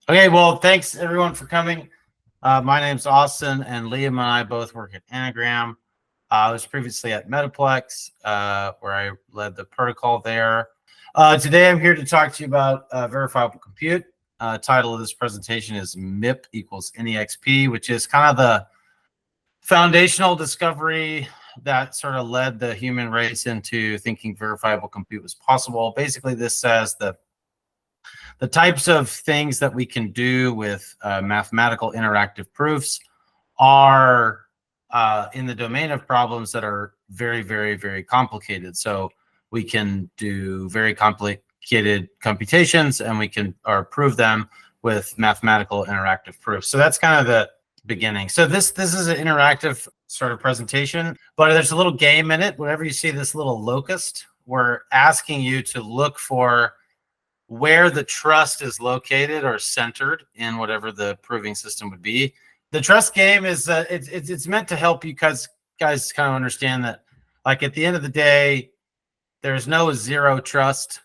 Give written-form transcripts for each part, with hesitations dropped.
Okay, well, thanks everyone for coming. My name's Austin, and Liam and I both work at Anagram. I was previously at Metaplex, where I led the protocol there. Today, I'm here to talk to you about verifiable compute. Title of this presentation is MIP equals NEXP, which is kind of the foundational discovery that sort of led the human race into thinking verifiable compute was possible. Basically, this says the types of things that we can do with mathematical interactive proofs are in the domain of problems that are very, very, very complicated. So we can do very complicated computations, and we can prove them with mathematical interactive proofs. So that's kind of the beginning. So this is an interactive sort of presentation, but there's a little game in it. Whenever you see this little locust, we're asking you to look for where the trust is located or centered in whatever the proving system would be. The trust game is it's meant to help you guys kind of understand that, like, at the end of the day, there's no zero trust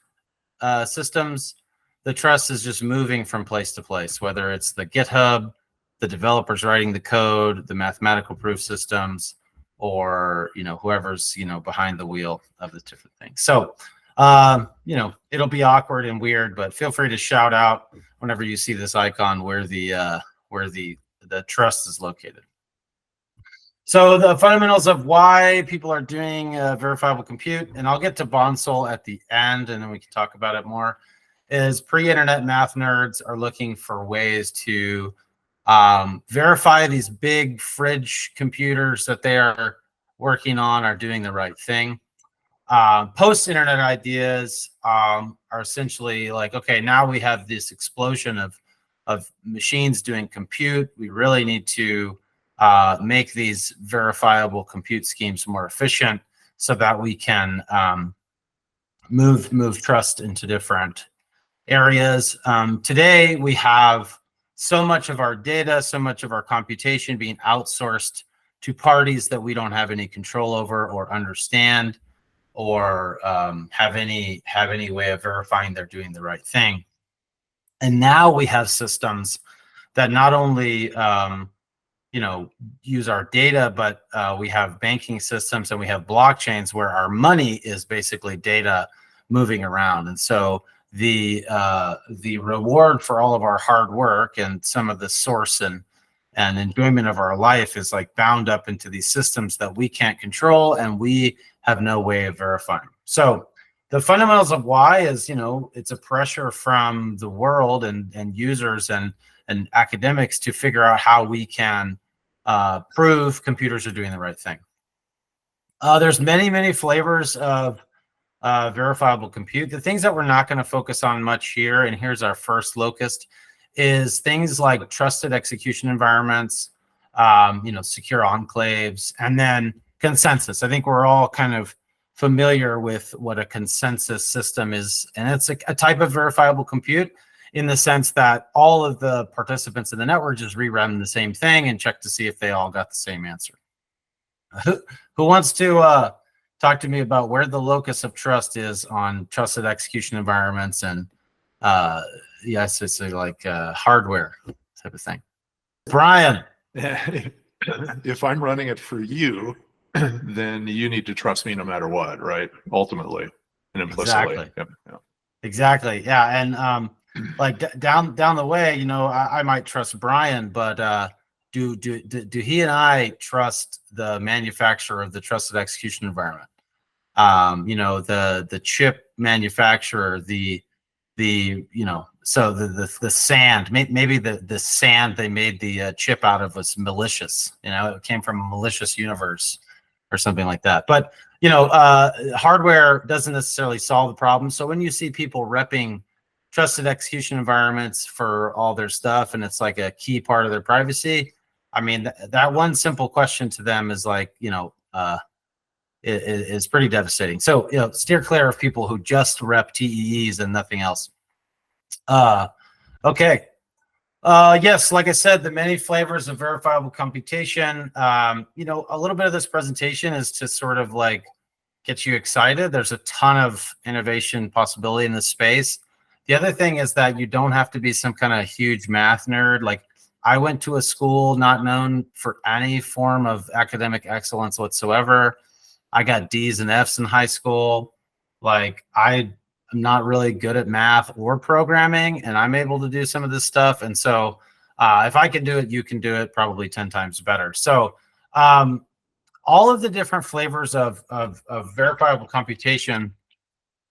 systems. The trust is just moving from place to place, whether it's the GitHub, the developers writing the code, the mathematical proof systems, or whoever's behind the wheel of the different things. So it'll be awkward and weird, but feel free to shout out whenever you see this icon where the trust is located. So the fundamentals of why people are doing verifiable compute, and I'll get to Bonsall at the end, and then we can talk about it more, is pre-internet math nerds are looking for ways to verify these big fridge computers that they are working on are doing the right thing. Post-internet ideas are essentially like, okay, now we have this explosion of machines doing compute. We really need to make these verifiable compute schemes more efficient so that we can move trust into different areas. Today, we have so much of our data, so much of our computation being outsourced to parties that we don't have any control over or understand, or have any way of verifying they're doing the right thing. And now we have systems that not only use our data, but we have banking systems and we have blockchains where our money is basically data moving around. And so the reward for all of our hard work and some of the source and enjoyment of our life is like bound up into these systems that we can't control and we have no way of verifying. So the fundamentals of why is, it's a pressure from the world and users and academics to figure out how we can prove computers are doing the right thing. There's many flavors of verifiable compute. The things that we're not going to focus on much here, and here's our first locust, is things like trusted execution environments, secure enclaves, and then consensus. I think we're all kind of familiar with what a consensus system is, and it's a type of verifiable compute in the sense that all of the participants in the network just rerun the same thing and check to see if they all got the same answer. Who wants to talk to me about where the locus of trust is on trusted execution environments and yes, it's like hardware type of thing? Brian. If I'm running it for you, then you need to trust me no matter what, right? Ultimately and implicitly. Exactly. Yep. Yeah. Exactly. Yeah. And like down the way, I might trust Brian, but do he and I trust the manufacturer of the trusted execution environment? The chip manufacturer, so the sand, maybe the sand they made the chip out of was malicious. It came from a malicious universe or something like that. But hardware doesn't necessarily solve the problem. So when you see people repping trusted execution environments for all their stuff, and it's like a key part of their privacy, I mean, that one simple question to them is like, is pretty devastating. So, steer clear of people who just rep TEEs and nothing else. Okay. Yes, like I said, the many flavors of verifiable computation. A little bit of this presentation is to sort of like get you excited. There's a ton of innovation possibility in this space. The other thing is that you don't have to be some kind of huge math nerd. Like, I went to a school not known for any form of academic excellence whatsoever. I got D's and F's in high school. Like, I'm not really good at math or programming, and I'm able to do some of this stuff. And so if I can do it, you can do it probably 10 times better. So all of the different flavors of verifiable computation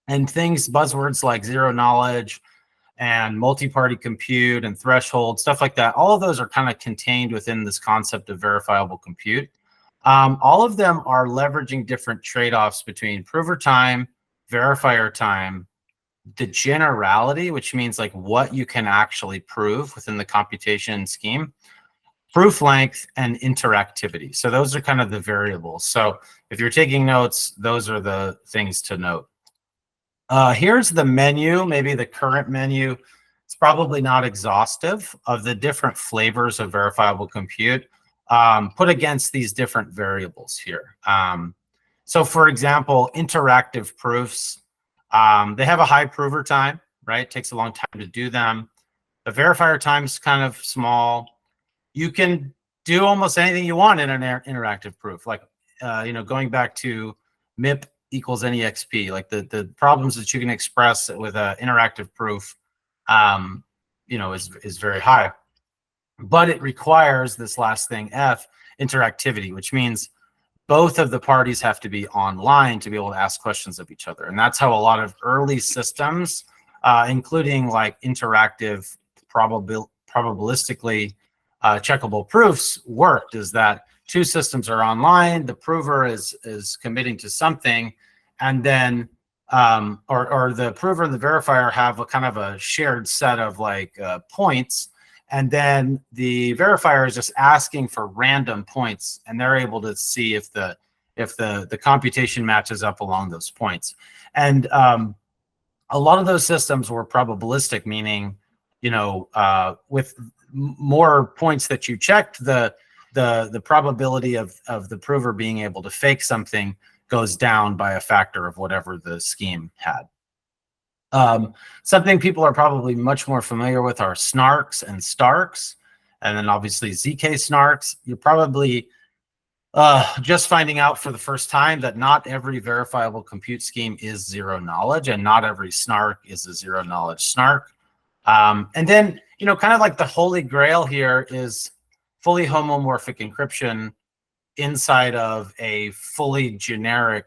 and things, buzzwords like zero knowledge and multi-party compute and threshold, stuff like that, all of those are kind of contained within this concept of verifiable compute. All of them are leveraging different trade-offs between prover time, verifier time, the generality, which means like what you can actually prove within the computation scheme, proof length, and interactivity. So those are kind of the variables. So if you're taking notes, those are the things to note. Here's the menu, maybe the current menu. It's probably not exhaustive of the different flavors of verifiable compute put against these different variables here. So for example, interactive proofs, they have a high prover time, right? It takes a long time to do them. The verifier time is kind of small. You can do almost anything you want in an interactive proof, like going back to MIP equals NEXP, like the problems that you can express with an interactive proof, is very high. But it requires this last thing, F, interactivity, which means both of the parties have to be online to be able to ask questions of each other. And that's how a lot of early systems, including like interactive probabilistically checkable proofs worked, is that two systems are online, the prover is committing to something, and then or the prover and the verifier have a kind of a shared set of like points, and then the verifier is just asking for random points, and they're able to see if the computation matches up along those points. And a lot of those systems were probabilistic, meaning with more points that you checked, the probability of the prover being able to fake something goes down by a factor of whatever the scheme had. Something people are probably much more familiar with are snarks and starks, and then obviously ZK snarks. You're probably just finding out for the first time that not every verifiable compute scheme is zero knowledge, and not every snark is a zero knowledge snark. And then, kind of like the holy grail here is fully homomorphic encryption inside of a fully generic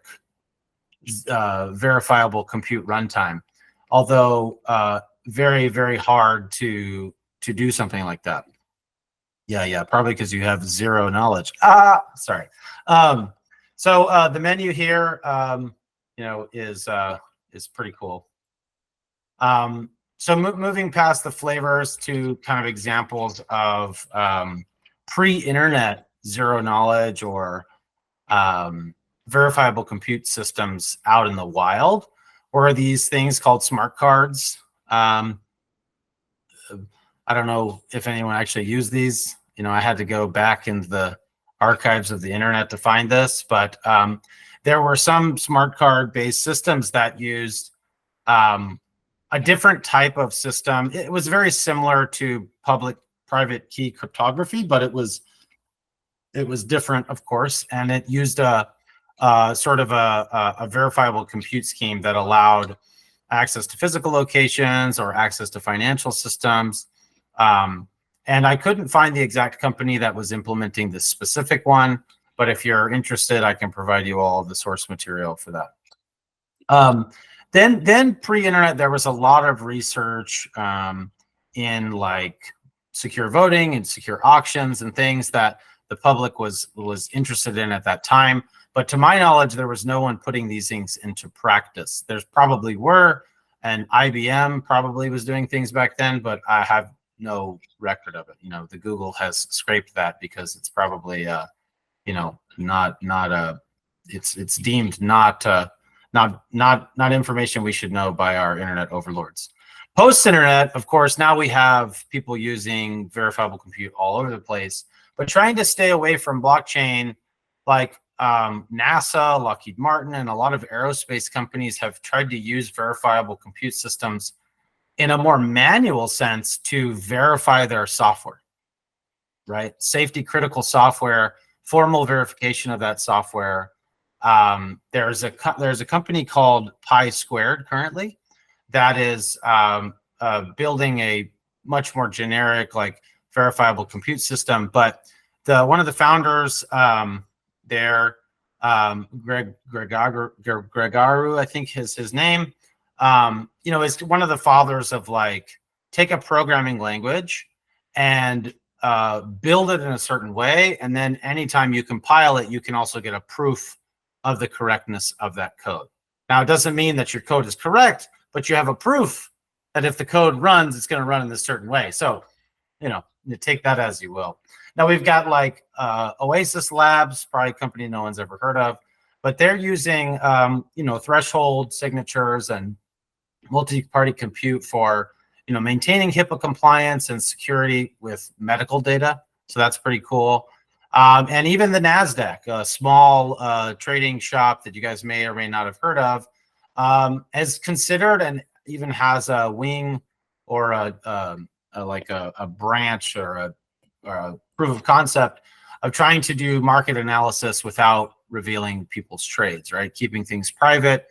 verifiable compute runtime. Although very, very hard to do something like that. Yeah, probably because you have zero knowledge. Sorry. So the menu here, is pretty cool. So moving past the flavors to kind of examples of pre-internet zero knowledge or verifiable compute systems out in the wild, or these things called smart cards. I don't know if anyone actually used these. I had to go back into the archives of the internet to find this, but there were some smart card based systems that used a different type of system. It was very similar to public-private key cryptography, but it was different, of course, and it used a sort of a verifiable compute scheme that allowed access to physical locations or access to financial systems. And I couldn't find the exact company that was implementing this specific one, but if you're interested, I can provide you all the source material for that. Then pre-internet, there was a lot of research in like secure voting and secure auctions and things that the public was interested in at that time. But to my knowledge, there was no one putting these things into practice. There's probably were, and IBM probably was doing things back then, but I have no record of it. The Google has scraped that because it's probably it's deemed not information we should know by our internet overlords. Post-internet, of course, now we have people using verifiable compute all over the place, but trying to stay away from blockchain, like NASA, Lockheed Martin, and a lot of aerospace companies have tried to use verifiable compute systems in a more manual sense to verify their software, right? Safety critical software, formal verification of that software. There's a company called Pi Squared currently that is building a much more generic, like verifiable compute system. But one of the founders there, Gregaru, I think his name, is one of the fathers of like take a programming language and build it in a certain way, and then anytime you compile it, you can also get a proof of the correctness of that code. Now, it doesn't mean that your code is correct, but you have a proof that if the code runs, it's going to run in this certain way. So, you take that as you will. Now, we've got like Oasis Labs, probably a company no one's ever heard of, but they're using, threshold signatures and multi-party compute for, maintaining HIPAA compliance and security with medical data. So that's pretty cool. And even the NASDAQ, a small trading shop that you guys may or may not have heard of, has considered and even has a wing or a branch or a proof of concept of trying to do market analysis without revealing people's trades, right? Keeping things private,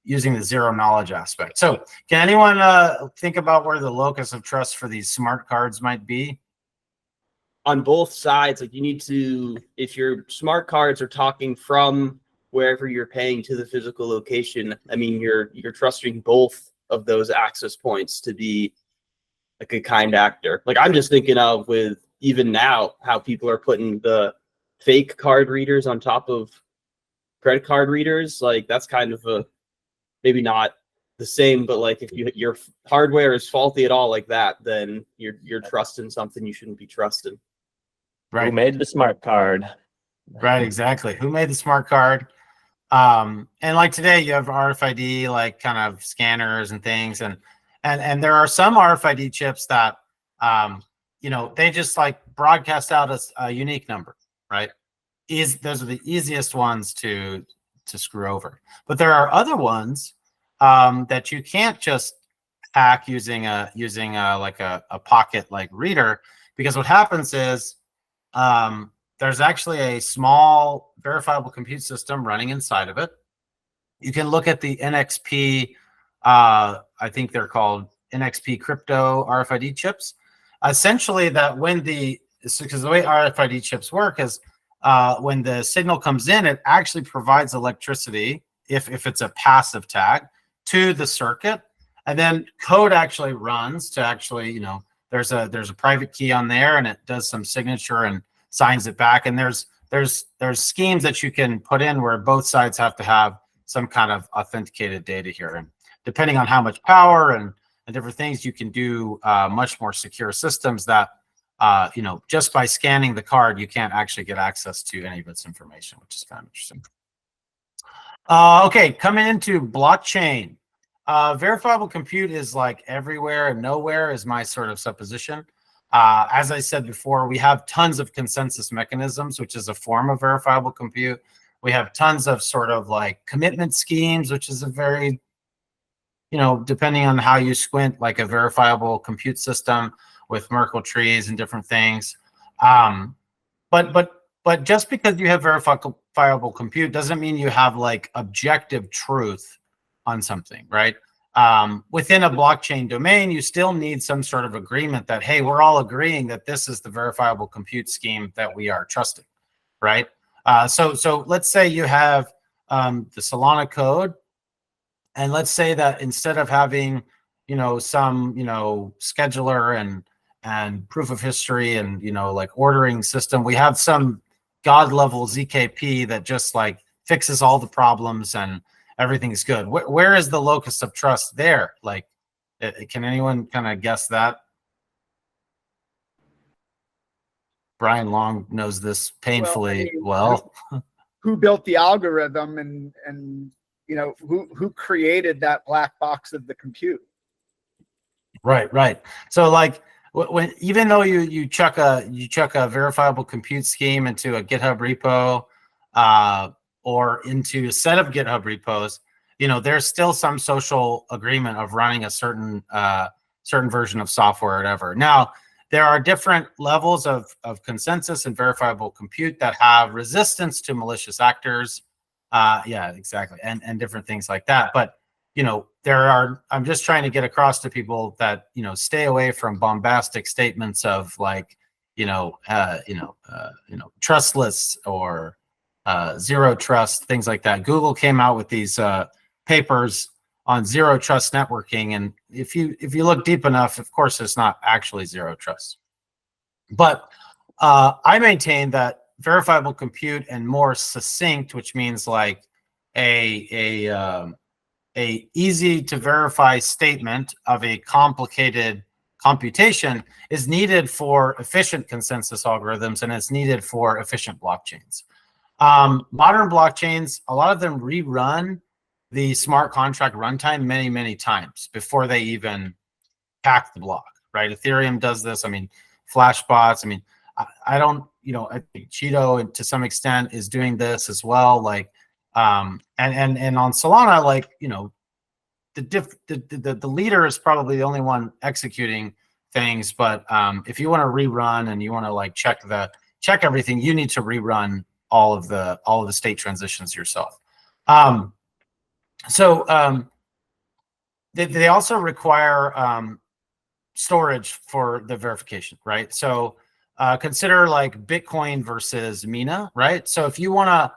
using the zero knowledge aspect. So can anyone think about where the locus of trust for these smart cards might be? On both sides, like you need to, if your smart cards are talking from wherever you're paying to the physical location, I mean, you're trusting both of those access points to be like a kind actor. Like I'm just thinking of with even now how people are putting the fake card readers on top of credit card readers. Like that's kind of a, maybe not the same, but like if your hardware is faulty at all like that, then you're trusting something you shouldn't be trusting. Right. Who made the smart card? Right, exactly. Who made the smart card? And like today, you have RFID like kind of scanners and things, and there are some RFID chips that they just like broadcast out as a unique number, right? Those are the easiest ones to screw over. But there are other ones that you can't just hack using a pocket like reader, because what happens is there's actually a small verifiable compute system running inside of it. You can look at the NXP, I think they're called NXP crypto RFID chips. Essentially, that because the way RFID chips work is when the signal comes in, it actually provides electricity, if it's a passive tag, to the circuit, and then code actually runs to actually, there's a private key on there, and it does some signature and signs it back. And there's schemes that you can put in where both sides have to have some kind of authenticated data here. And depending on how much power and different things, you can do much more secure systems that, just by scanning the card, you can't actually get access to any of its information, which is kind of interesting. Okay, coming into blockchain. Verifiable compute is like everywhere and nowhere is my sort of supposition. As I said before, we have tons of consensus mechanisms, which is a form of verifiable compute. We have tons of sort of like commitment schemes, which is a very, depending on how you squint, like a verifiable compute system with Merkle trees and different things. But just because you have verifiable compute doesn't mean you have like objective truth on something, right? Within a blockchain domain, you still need some sort of agreement that, hey, we're all agreeing that this is the verifiable compute scheme that we are trusting, right? So let's say you have the Solana code, and let's say that instead of having, some, scheduler and proof of history and, like ordering system, we have some God level ZKP that just like fixes all the problems and everything's good. Where is the locus of trust there? Like, can anyone kind of guess that? Brian Long knows this painfully well. Who built the algorithm and who created that black box of the compute? Right. So like when even though you chuck a verifiable compute scheme into a GitHub repo or into a set of GitHub repos, there's still some social agreement of running a certain version of software or whatever. Now, there are different levels of consensus and verifiable compute that have resistance to malicious actors. Yeah, exactly. And different things like that. But, I'm just trying to get across to people that, stay away from bombastic statements of like, trustless or zero trust, things like that. Google came out with these papers on zero trust networking, and if you look deep enough, of course, it's not actually zero trust. But I maintain that verifiable compute and more succinct, which means like a easy to verify statement of a complicated computation, is needed for efficient consensus algorithms, and it's needed for efficient blockchains. Modern blockchains, a lot of them rerun the smart contract runtime many, many times before they even pack the block, right? Ethereum does this. I mean, Flashbots. I mean, I don't, I think Cheeto, and to some extent, is doing this as well. Like, and on Solana, like, the leader is probably the only one executing things. But if you want to rerun and you want to like check everything, you need to rerun all of the state transitions yourself. They also require storage for the verification, right? So consider like Bitcoin versus Mina, right? So if you want to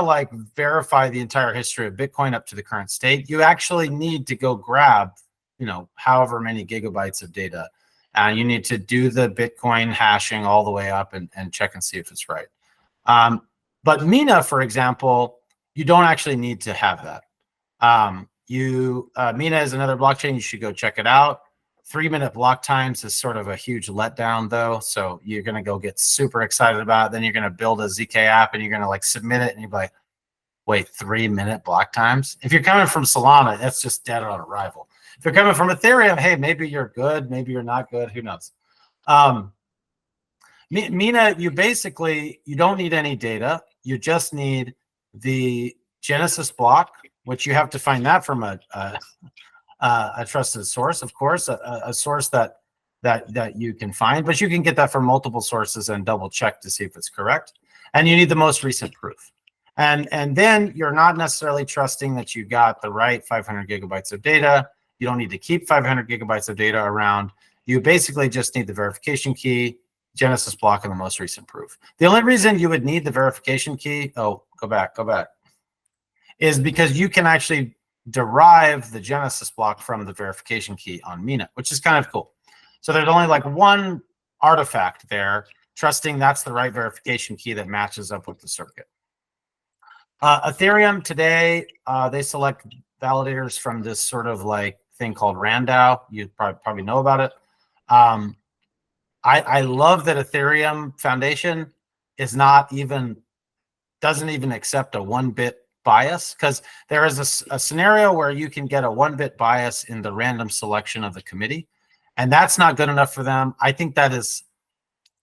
like verify the entire history of Bitcoin up to the current state, you actually need to go grab, however many gigabytes of data, and you need to do the Bitcoin hashing all the way up and check and see if it's right. But Mina, for example, you don't actually need to have that. Mina is another blockchain. You should go check it out. 3-minute block times is sort of a huge letdown, though. So you're going to go get super excited about it. Then you're going to build a ZK app and you're going to like submit it, and you're like, wait, 3-minute block times? If you're coming from Solana, that's just dead on arrival. If you're coming from Ethereum, hey, maybe you're good, maybe you're not good. Who knows? Mina, you don't need any data. You just need the Genesis block, which you have to find that from a trusted source, of course, a source that you can find, but you can get that from multiple sources and double check to see if it's correct. And you need the most recent proof. And then you're not necessarily trusting that you got the right 500 gigabytes of data. You don't need to keep 500 gigabytes of data around. You basically just need the verification key, Genesis block, and the most recent proof. The only reason you would need the verification key, go back, is because you can actually derive the Genesis block from the verification key on Mina, which is kind of cool. So there's only like one artifact there, trusting that's the right verification key that matches up with the circuit. Ethereum today, they select validators from this sort of like thing called RANDAO. You probably know about it. I love that Ethereum Foundation doesn't even accept a 1-bit bias, because there is a scenario where you can get a 1-bit bias in the random selection of the committee, and that's not good enough for them. I think that is,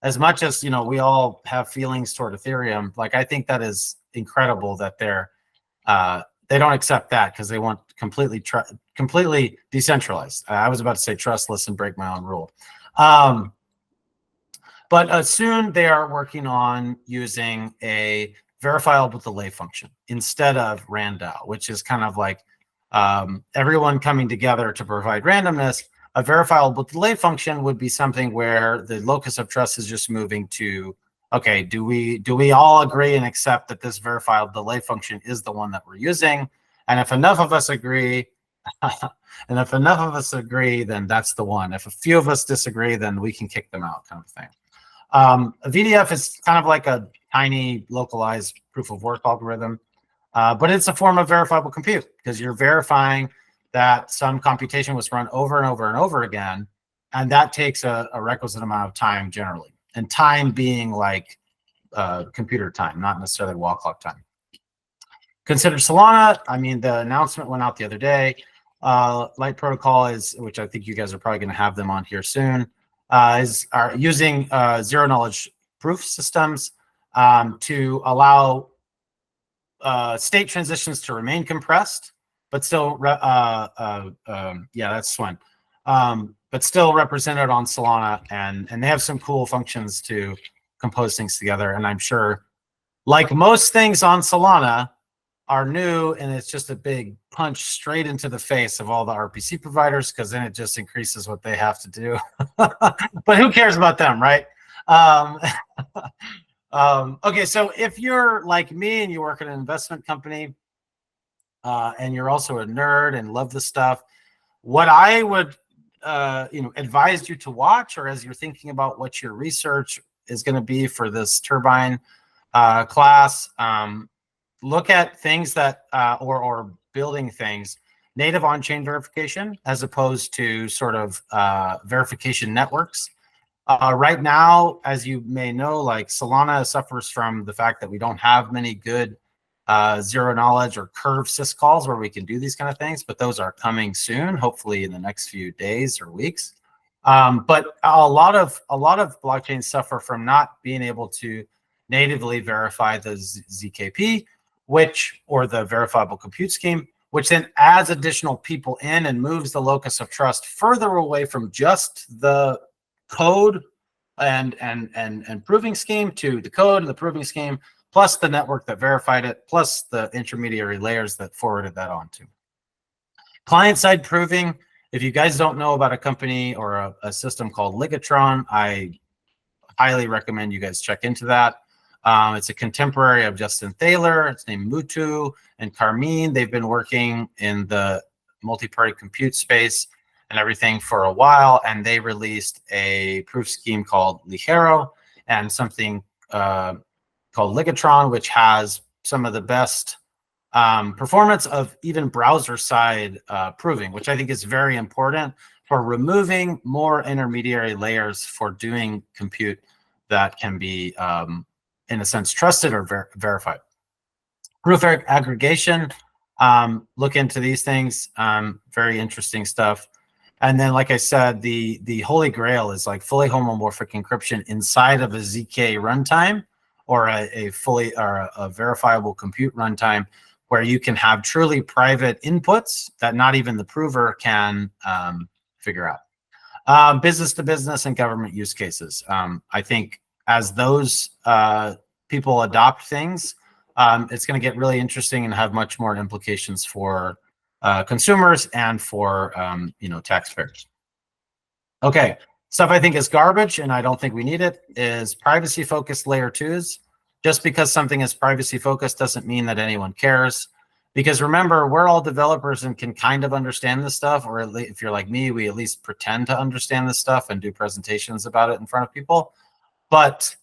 as much as we all have feelings toward Ethereum, like I think that is incredible that they don't accept that, because they want completely decentralized. I was about to say trustless and break my own rule. But soon they are working on using a verifiable delay function instead of RANDAO, which is kind of like everyone coming together to provide randomness. A verifiable delay function would be something where the locus of trust is just moving to, okay, do we all agree and accept that this verifiable delay function is the one that we're using? And if enough of us agree, then that's the one. If a few of us disagree, then we can kick them out, kind of thing. A VDF is kind of like a tiny localized proof of work algorithm, but it's a form of verifiable compute, because you're verifying that some computation was run over and over and over again, and that takes a requisite amount of time generally, and time being like computer time, not necessarily wall clock time. Consider Solana. I mean, the announcement went out the other day. Light Protocol which I think you guys are probably going to have them on here soon, are using zero knowledge proof systems to allow state transitions to remain compressed but still, yeah, that's Swen. But still represented on Solana, and they have some cool functions to compose things together. And I'm sure, like most things on Solana, are new, and it's just a big punch straight into the face of all the RPC providers, because then it just increases what they have to do. But who cares about them, right? Okay, so if you're like me and you work at an investment company, and you're also a nerd and love the stuff, what I would advise you to watch, or as you're thinking about what your research is going to be for this Turbine class, look at things that or building things native on-chain verification as opposed to sort of verification networks. Right now, as you may know, like Solana suffers from the fact that we don't have many good zero knowledge or curve syscalls where we can do these kind of things, but those are coming soon, hopefully in the next few days or weeks. But a lot of blockchains suffer from not being able to natively verify the ZKP, or the verifiable compute scheme, which then adds additional people in and moves the locus of trust further away from just the code and proving scheme to the code and the proving scheme, plus the network that verified it, plus the intermediary layers that forwarded that on to. Client-side proving, if you guys don't know about a company or a system called Ligatron, I highly recommend you guys check into that. It's a contemporary of Justin Thaler. It's named Mutu and Carmine. They've been working in the multi-party compute space and everything for a while, and they released a proof scheme called Ligero and something called Ligatron, which has some of the best performance of even browser-side proving, which I think is very important for removing more intermediary layers for doing compute that can be in a sense, trusted or verified. Proof aggregation, look into these things, very interesting stuff. And then, like I said, the holy grail is like fully homomorphic encryption inside of a ZK runtime, or a verifiable compute runtime, where you can have truly private inputs that not even the prover can figure out. Business to business and government use cases. I think as those people adopt things, it's going to get really interesting and have much more implications for consumers and for taxpayers. Okay, stuff I think is garbage and I don't think we need it is privacy-focused layer 2s. Just because something is privacy-focused doesn't mean that anyone cares. Because remember, we're all developers and can kind of understand this stuff, or at least if you're like me, we at least pretend to understand this stuff and do presentations about it in front of people. But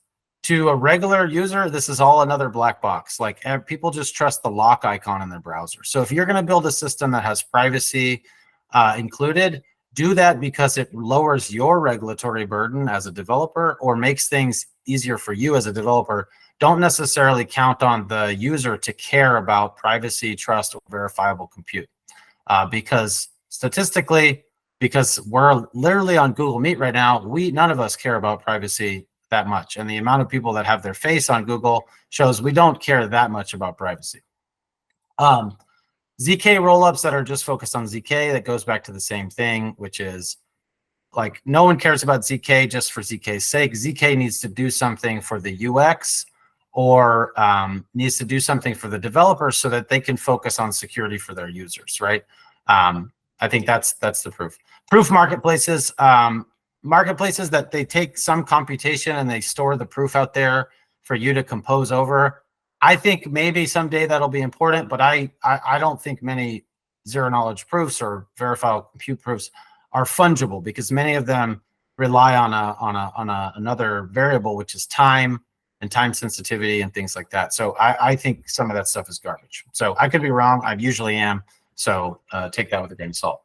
to a regular user, this is all another black box. Like people just trust the lock icon in their browser. So if you're going to build a system that has privacy included, do that because it lowers your regulatory burden as a developer or makes things easier for you as a developer. Don't necessarily count on the user to care about privacy, trust, or verifiable compute. Because statistically, because we're literally on Google Meet right now, none of us care about privacy that much. And the amount of people that have their face on Google shows we don't care that much about privacy. ZK rollups that are just focused on ZK, that goes back to the same thing, which is like no one cares about ZK just for ZK's sake. ZK needs to do something for the UX or needs to do something for the developers so that they can focus on security for their users, right? I think that's the proof. Proof marketplaces, marketplaces that they take some computation and they store the proof out there for you to compose over. I think maybe someday that'll be important, but I don't think many zero knowledge proofs or verifiable compute proofs are fungible because many of them rely on another variable, which is time and time sensitivity and things like that. So I think some of that stuff is garbage. So I could be wrong. I usually am. So take that with a grain of salt.